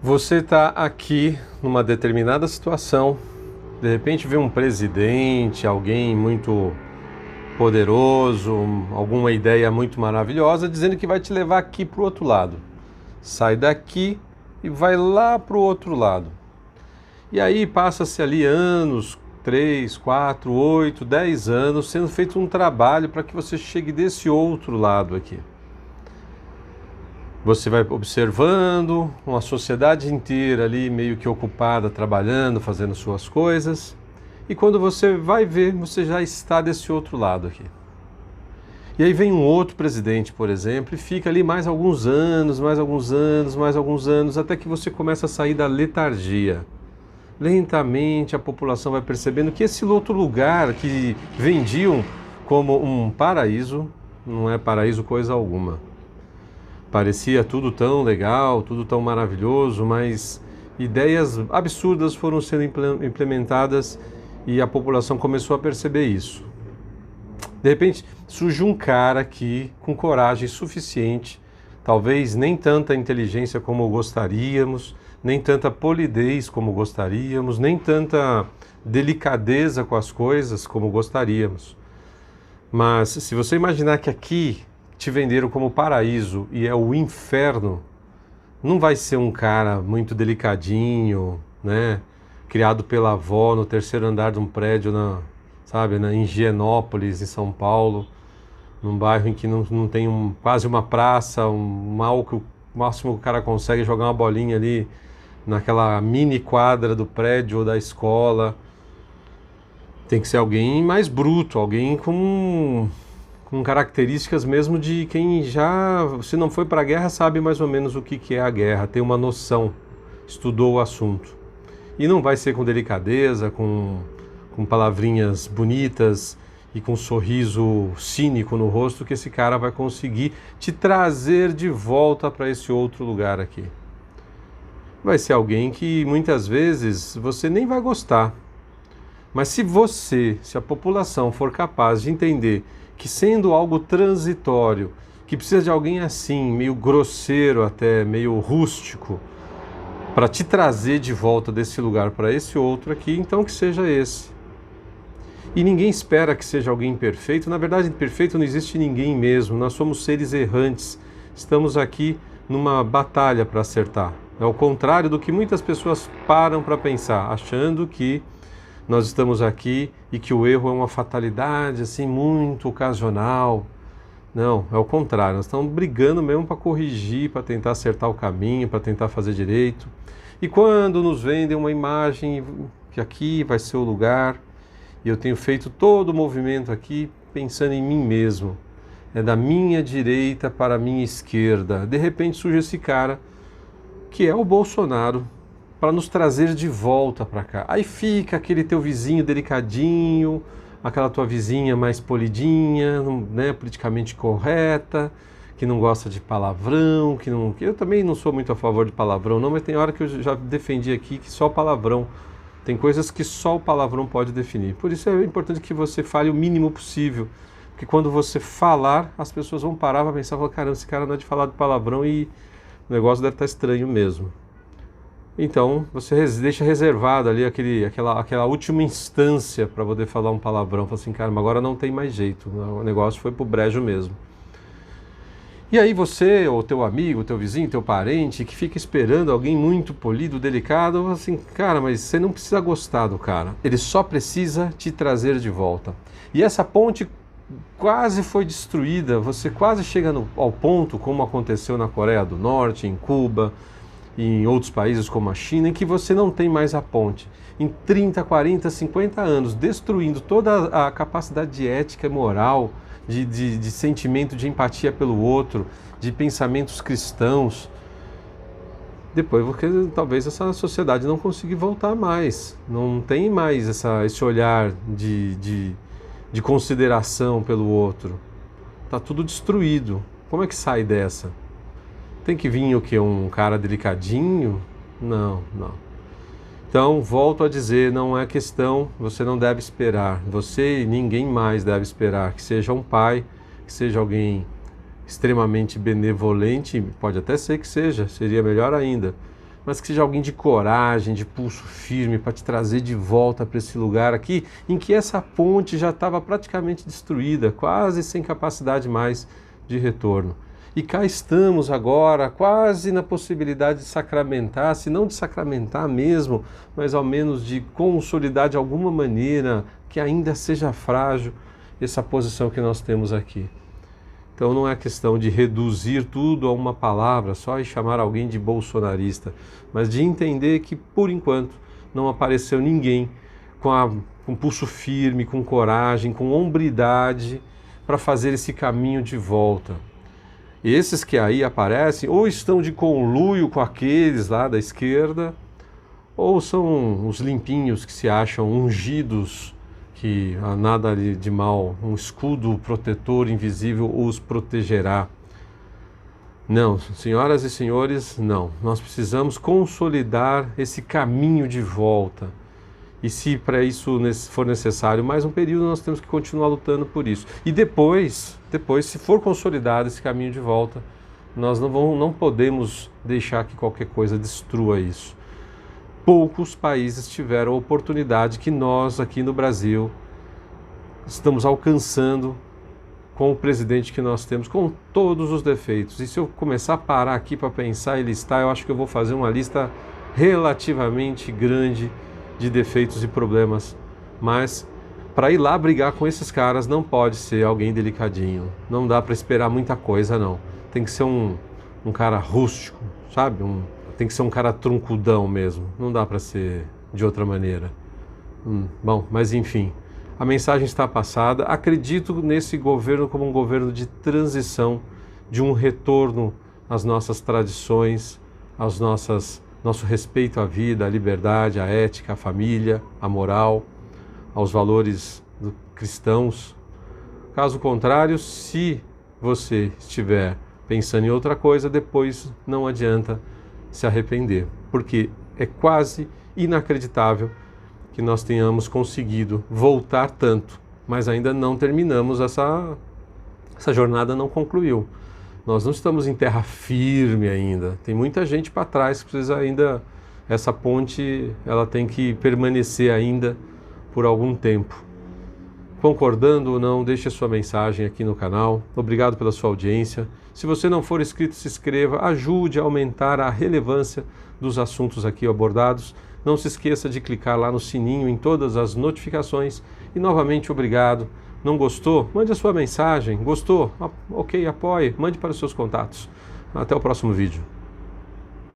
Você está aqui numa determinada situação, de repente vê um presidente, alguém muito poderoso, alguma ideia muito maravilhosa, dizendo que vai te levar aqui para o outro lado. Sai daqui e vai lá para o outro lado. E aí passa-se ali anos, 3, 4, 8, 10 anos, sendo feito um trabalho para que você chegue desse outro lado aqui. Você vai observando uma sociedade inteira ali meio que ocupada, trabalhando, fazendo suas coisas. E quando você vai ver, você já está desse outro lado aqui. E aí vem um outro presidente, por exemplo, e fica ali mais alguns anos, mais alguns anos, mais alguns anos, até que você começa a sair da letargia. Lentamente a população vai percebendo que esse outro lugar que vendiam como um paraíso, não é paraíso coisa alguma. Parecia tudo tão legal, tudo tão maravilhoso, mas ideias absurdas foram sendo implementadas e a população começou a perceber isso. De repente, surge um cara aqui com coragem suficiente, talvez nem tanta inteligência como gostaríamos, nem tanta polidez como gostaríamos, nem tanta delicadeza com as coisas como gostaríamos. Mas se você imaginar que aqui te venderam como paraíso e é o inferno, não vai ser um cara muito delicadinho, né? Criado pela avó no terceiro andar de um prédio, em Higienópolis, em São Paulo, num bairro em que não tem quase uma praça, o máximo que o cara consegue é jogar uma bolinha ali naquela mini quadra do prédio ou da escola. Tem que ser alguém mais bruto, alguém com características mesmo de quem já, se não foi para a guerra, sabe mais ou menos o que é a guerra, tem uma noção, estudou o assunto. E não vai ser com delicadeza, com palavrinhas bonitas e com um sorriso cínico no rosto que esse cara vai conseguir te trazer de volta para esse outro lugar aqui. Vai ser alguém que muitas vezes você nem vai gostar. Mas se a população for capaz de entender que sendo algo transitório, que precisa de alguém assim, meio grosseiro até, meio rústico, para te trazer de volta desse lugar para esse outro aqui, então que seja esse. E ninguém espera que seja alguém perfeito, na verdade perfeito não existe ninguém mesmo, nós somos seres errantes, estamos aqui numa batalha para acertar. É o contrário do que muitas pessoas param para pensar, achando que nós estamos aqui e que o erro é uma fatalidade assim muito ocasional. Não, é o contrário. Nós estamos brigando mesmo para corrigir, para tentar acertar o caminho, para tentar fazer direito. E quando nos vendem uma imagem que aqui vai ser o lugar, e eu tenho feito todo o movimento aqui pensando em mim mesmo, é da minha direita para a minha esquerda. De repente surge esse cara que é o Bolsonaro, para nos trazer de volta para cá. Aí fica aquele teu vizinho delicadinho, aquela tua vizinha mais polidinha, né, politicamente correta, que não gosta de palavrão, que eu também não sou muito a favor de palavrão não, mas tem hora que eu já defendi aqui que só palavrão, tem coisas que só o palavrão pode definir. Por isso é importante que você fale o mínimo possível, porque quando você falar, as pessoas vão parar para pensar, caramba, esse cara não é de falar de palavrão e o negócio deve estar estranho mesmo. Então, você deixa reservado ali aquela última instância para poder falar um palavrão. Fala assim, cara, mas agora não tem mais jeito, o negócio foi pro brejo mesmo. E aí você, ou teu amigo, teu vizinho, teu parente, que fica esperando alguém muito polido, delicado, fala assim, cara, mas você não precisa gostar do cara, ele só precisa te trazer de volta. E essa ponte quase foi destruída, você quase chega ao ponto, como aconteceu na Coreia do Norte, em Cuba, em outros países como a China, em que você não tem mais a ponte. Em 30, 40, 50 anos, destruindo toda a capacidade de ética e moral, de sentimento de empatia pelo outro, de pensamentos cristãos. Depois, porque talvez essa sociedade não consiga voltar mais. Não tem mais esse olhar de consideração pelo outro. Está tudo destruído. Como é que sai dessa? Tem que vir o quê? Um cara delicadinho? Não. Então, volto a dizer, não é questão, você não deve esperar, você e ninguém mais deve esperar que seja um pai, que seja alguém extremamente benevolente, pode até ser que seja, seria melhor ainda. mas que seja alguém de coragem, de pulso firme, para te trazer de volta para esse lugar aqui, em que essa ponte já estava praticamente destruída, quase sem capacidade mais de retorno. E cá estamos agora, quase na possibilidade de sacramentar, se não de sacramentar mesmo, mas ao menos de consolidar de alguma maneira, que ainda seja frágil, essa posição que nós temos aqui. Então não é questão de reduzir tudo a uma palavra só e chamar alguém de bolsonarista, mas de entender que, por enquanto, não apareceu ninguém com pulso firme, com coragem, com hombridade para fazer esse caminho de volta. Esses que aí aparecem ou estão de conluio com aqueles lá da esquerda, ou são os limpinhos que se acham ungidos, que há nada de mal, um escudo protetor invisível os protegerá. Não, senhoras e senhores, não. Nós precisamos consolidar esse caminho de volta. E se para isso for necessário mais um período, nós temos que continuar lutando por isso. E depois, se for consolidado esse caminho de volta, nós não podemos deixar que qualquer coisa destrua isso. Poucos países tiveram a oportunidade que nós aqui no Brasil estamos alcançando com o presidente que nós temos, com todos os defeitos. E se eu começar a parar aqui para pensar e listar, eu acho que eu vou fazer uma lista relativamente grande de defeitos e problemas. Mas para ir lá brigar com esses caras não pode ser alguém delicadinho. Não dá para esperar muita coisa, não. Tem que ser um cara rústico, sabe? Tem que ser um cara truncudão mesmo, não dá para ser de outra maneira. Bom, mas enfim, a mensagem está passada. Acredito nesse governo como um governo de transição, de um retorno às nossas tradições, nosso respeito à vida, à liberdade, à ética, à família, à moral, aos valores cristãos. Caso contrário, se você estiver pensando em outra coisa, depois não adianta se arrepender, porque é quase inacreditável que nós tenhamos conseguido voltar tanto, mas ainda não terminamos essa jornada, não concluiu. Nós não estamos em terra firme ainda, tem muita gente para trás que precisa ainda, essa ponte ela tem que permanecer ainda por algum tempo. Concordando ou não, deixe a sua mensagem aqui no canal. Obrigado pela sua audiência. Se você não for inscrito, se inscreva, ajude a aumentar a relevância dos assuntos aqui abordados. Não se esqueça de clicar lá no sininho em todas as notificações. E novamente, obrigado. Não gostou? Mande a sua mensagem. Gostou? Ok, apoie. Mande para os seus contatos. Até o próximo vídeo.